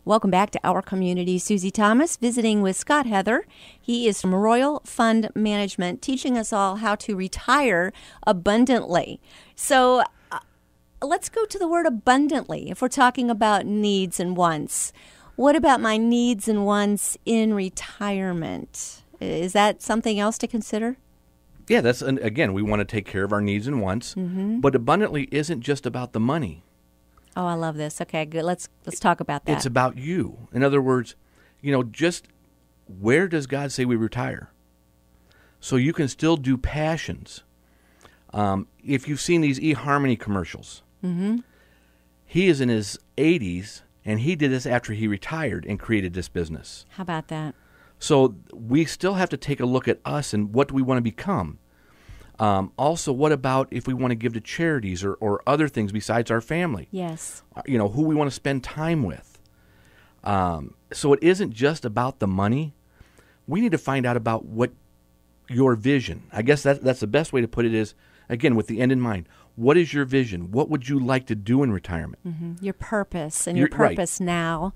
Welcome back to Our Community. Susie Thomas visiting with Scott Heather. He is from Royal Fund Management, teaching us all how to retire abundantly. So let's go to the word abundantly if we're talking about needs and wants. What about my needs and wants in retirement? Is that something else to consider? Yeah, again, we want to take care of our needs and wants, but abundantly isn't just about the money. Oh, I love this. Okay, good. Let's talk about that. It's about you. In other words, just where does God say we retire? So you can still do passions. If you've seen these eHarmony commercials, he is in his 80s, and he did this after he retired and created this business. How about that? So we still have to take a look at us and what do we want to become. Also, what about if we want to give to charities or other things besides our family? Yes. Who we want to spend time with. So it isn't just about the money. We need to find out about what your vision. I guess that's the best way to put it is, again, with the end in mind. What is your vision? What would you like to do in retirement? Your purpose and your purpose now.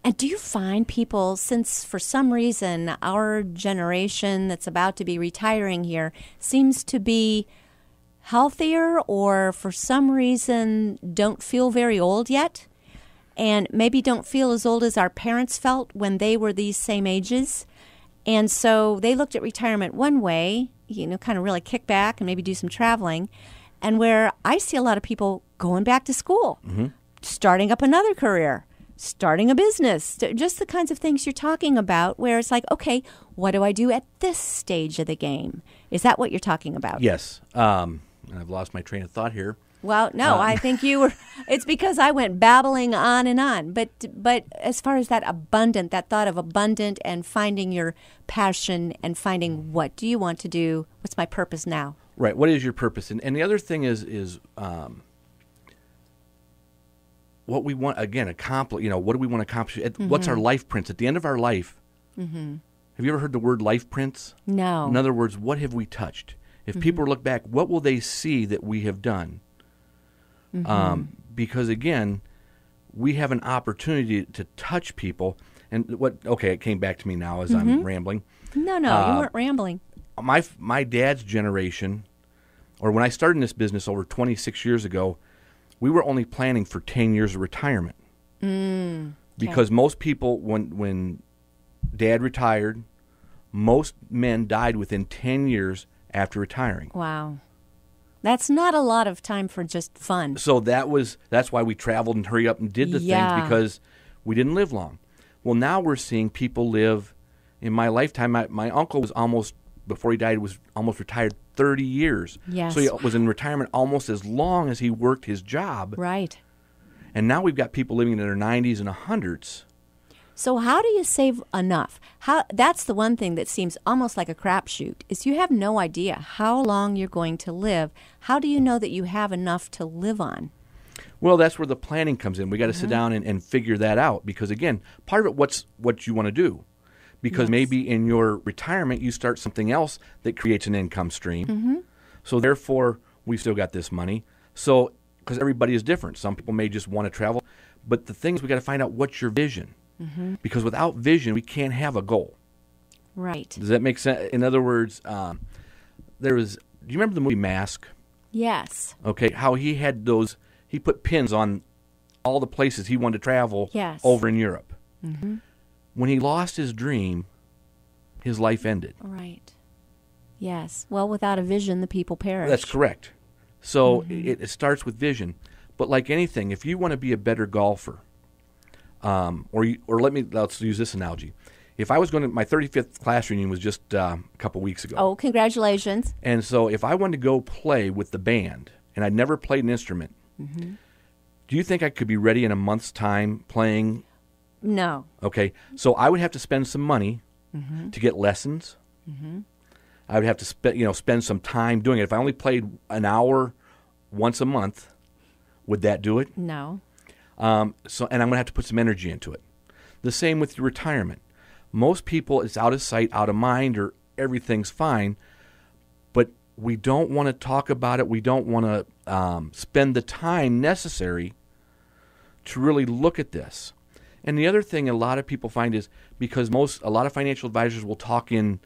And do you find people, since for some reason our generation that's about to be retiring here seems to be healthier or for some reason don't feel very old yet and maybe don't feel as old as our parents felt when they were these same ages? And so they looked at retirement one way, kind of really kick back and maybe do some traveling. And where I see a lot of people going back to school, starting up another career, starting a business, just the kinds of things you're talking about where it's like, okay, what do I do at this stage of the game? Is that what you're talking about? Yes. And I've lost my train of thought here. Well, no, I think you were. It's because I went babbling on and on. But as far as that thought of abundant and finding your passion and finding what do you want to do, what's my purpose now? Right. What is your purpose? And the other thing is what we want, again, accomplish. What do we want to accomplish? What's our life prints? At the end of our life, have you ever heard the word life prints? No. In other words, what have we touched? If people look back, what will they see that we have done? Because, again, we have an opportunity to touch people. And it came back to me now as I'm rambling. No, you weren't rambling. My dad's generation, or when I started in this business over 26 years ago, we were only planning for 10 years of retirement. Because most people, when Dad retired, most men died within 10 years after retiring. Wow. That's not a lot of time for just fun. So that's why we traveled and hurried up and did the things, because we didn't live long. Well, now we're seeing people live, in my lifetime, my uncle was before he died, was almost retired 30 years. Yes. So he was in retirement almost as long as he worked his job. Right. And now we've got people living in their 90s and 100s. So how do you save enough? That's the one thing that seems almost like a crapshoot, is you have no idea how long you're going to live. How do you know that you have enough to live on? Well, that's where the planning comes in. We got to sit down and figure that out, because, again, part of it, what you want to do. Because maybe in your retirement you start something else that creates an income stream. So therefore, we've still got this money. So, because everybody is different. Some people may just want to travel. But the thing is, we got to find out what's your vision. Because without vision, we can't have a goal. Right. Does that make sense? In other words, do you remember the movie Mask? Yes. Okay, how he put pins on all the places he wanted to travel over in Europe. When he lost his dream, his life ended. Right. Yes. Well, without a vision, the people perish. That's correct. So it starts with vision. But like anything, if you want to be a better golfer, let's use this analogy. If I was going to, my 35th class reunion was just a couple weeks ago. Oh, congratulations. And so if I wanted to go play with the band, and I'd never played an instrument, do you think I could be ready in a month's time playing? No. Okay. So I would have to spend some money to get lessons. I would have to spend some time doing it. If I only played an hour once a month, would that do it? No. And I'm going to have to put some energy into it. The same with your retirement. Most people, it's out of sight, out of mind, or everything's fine, but we don't want to talk about it. We don't want to spend the time necessary to really look at this. And the other thing a lot of people find is because a lot of financial advisors will talk in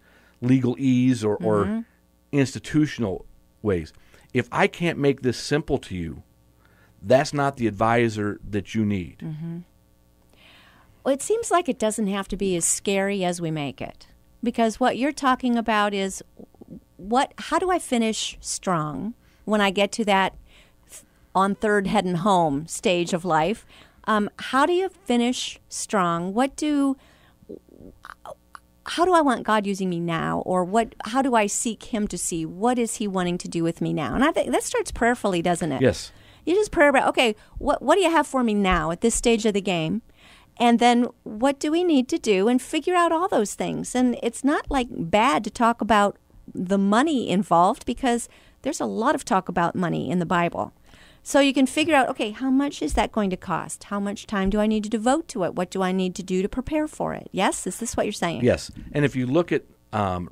legalese or institutional ways. If I can't make this simple to you, that's not the advisor that you need. Mm-hmm. Well, it seems like it doesn't have to be as scary as we make it. Because what you're talking about is how do I finish strong when I get to that on third heading home stage of life? How do you finish strong? How do I want God using me now? Or how do I seek Him to see? What is He wanting to do with me now? And I think that starts prayerfully, doesn't it? Yes. You just pray about, okay, what do you have for me now at this stage of the game? And then what do we need to do? And figure out all those things. And it's not like bad to talk about the money involved because there's a lot of talk about money in the Bible. So you can figure out, okay, how much is that going to cost? How much time do I need to devote to it? What do I need to do to prepare for it? Yes? Is this what you're saying? Yes. And if you look at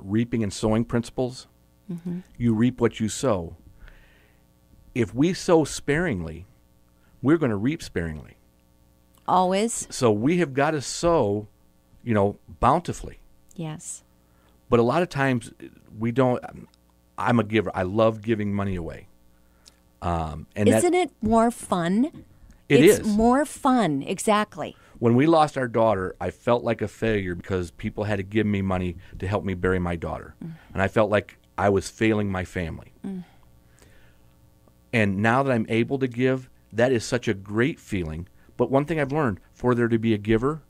reaping and sowing principles, you reap what you sow. If we sow sparingly, we're going to reap sparingly. Always? So we have got to sow, bountifully. Yes. But a lot of times we don't. I'm a giver. I love giving money away. Isn't it more fun? It's more fun, exactly. When we lost our daughter, I felt like a failure because people had to give me money to help me bury my daughter. And I felt like I was failing my family. And now that I'm able to give, that is such a great feeling. But one thing I've learned, for there to be a giver,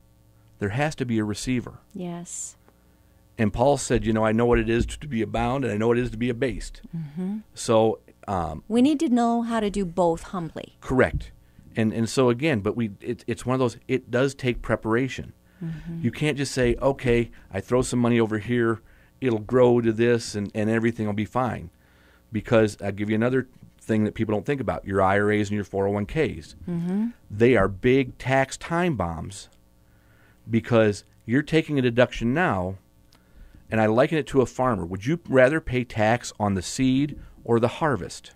there has to be a receiver. Yes. And Paul said, I know what it is to be abound, and I know what it is to be abased. So we need to know how to do both humbly. Correct. And so again, but it's one of those, it does take preparation. You can't just say, okay, I throw some money over here, it'll grow to this, and everything will be fine. Because I'll give you another thing that people don't think about, your IRAs and your 401ks. They are big tax time bombs because you're taking a deduction now, and I liken it to a farmer. Would you rather pay tax on the seed or the harvest?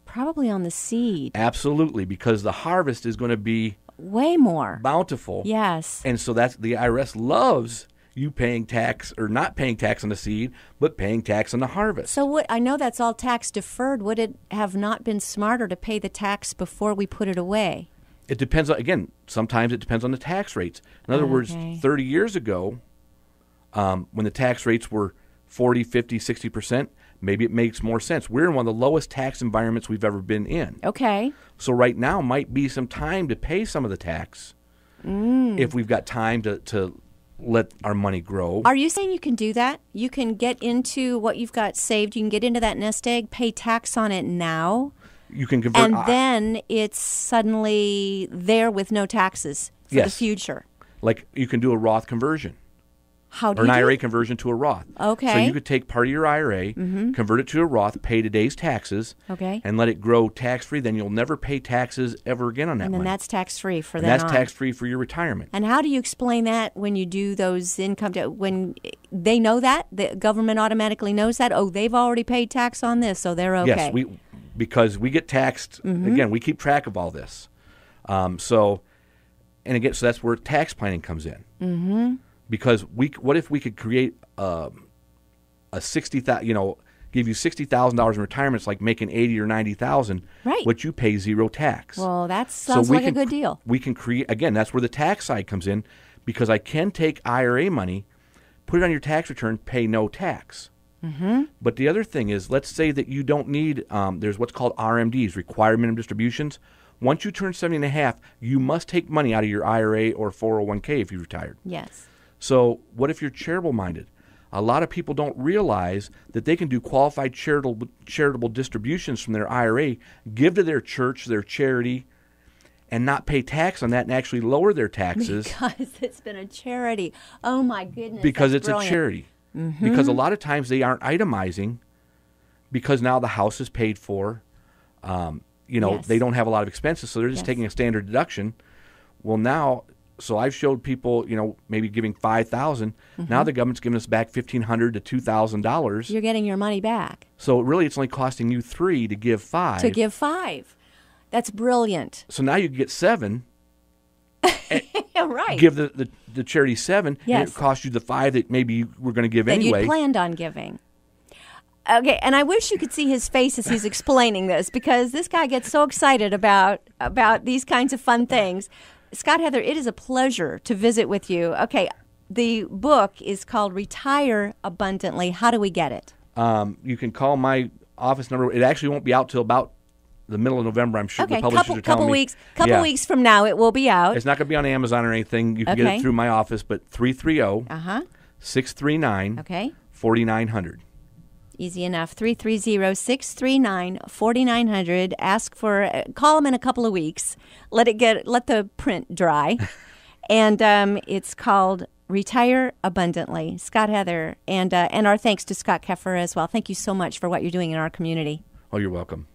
Probably on the seed. Absolutely, because the harvest is going to be way more bountiful. Yes. And so that's the IRS loves you paying tax or not paying tax on the seed, but paying tax on the harvest. So I know that's all tax deferred. Would it have not been smarter to pay the tax before we put it away? It depends on, again, sometimes it depends on the tax rates. In other words, 30 years ago, when the tax rates were 40, 50, 60%, maybe it makes more sense. We're in one of the lowest tax environments we've ever been in. Okay. So right now might be some time to pay some of the tax if we've got time to let our money grow. Are you saying you can do that? You can get into what you've got saved, you can get into that nest egg, pay tax on it now, you can convert, and then it's suddenly there with no taxes for the future. Like you can do a Roth conversion. How do or you an do IRA it? Conversion to a Roth. Okay. So you could take part of your IRA, convert it to a Roth, pay today's taxes, and let it grow tax-free. Then you'll never pay taxes ever again on that money. And then that's tax-free for and that. That's tax-free for your retirement. And how do you explain that when you do those income when they know that? The government automatically knows that? Oh, they've already paid tax on this, so they're okay. Yes, because we get taxed. Again, we keep track of all this. So that's where tax planning comes in. Because what if we could create a $60,000, give you $60,000 in retirement? It's like making $80,000 or $90,000, right? Which you pay zero tax. Well, that sounds like a good deal. We can create, again, that's where the tax side comes in, because I can take IRA money, put it on your tax return, pay no tax. But the other thing is, let's say that you don't need. There's what's called RMDs, required minimum distributions. Once you turn 70 and a half, you must take money out of your IRA or 401k if you retired. Yes. So what if you're charitable-minded? A lot of people don't realize that they can do qualified charitable distributions from their IRA, give to their church, their charity, and not pay tax on that and actually lower their taxes. Because it's been a charity. Oh, my goodness. Because it's brilliant. A charity. Because a lot of times they aren't itemizing because now the house is paid for. They don't have a lot of expenses, so they're just taking a standard deduction. Well, now... So I've showed people, maybe giving $5,000. Now the government's giving us back $1,500 to $2,000. You're getting your money back. So really, it's only costing you $3 to give $5. To give $5, that's brilliant. So now you get $7, Yeah, right. give the charity 7, Yes. and it costs you the 5 that maybe you were going to give that anyway. you planned on giving. Okay, and I wish you could see his face as he's explaining this, because this guy gets so excited about these kinds of fun things. Scott, Heather, it is a pleasure to visit with you. Okay, the book is called Retire Abundantly. How do we get it? You can call my office number. It actually won't be out till about the middle of November, I'm sure. Okay, the publishers are telling me. Couple weeks from now, it will be out. It's not going to be on Amazon or anything. You can get it through my office, but 330-639 Okay. 4900. Easy enough. 330-639-4900. Call them in a couple of weeks. Let the print dry. And it's called Retire Abundantly. Scott, Heather, and our thanks to Scott Keffer as well. Thank you so much for what you're doing in our community. Oh, you're welcome.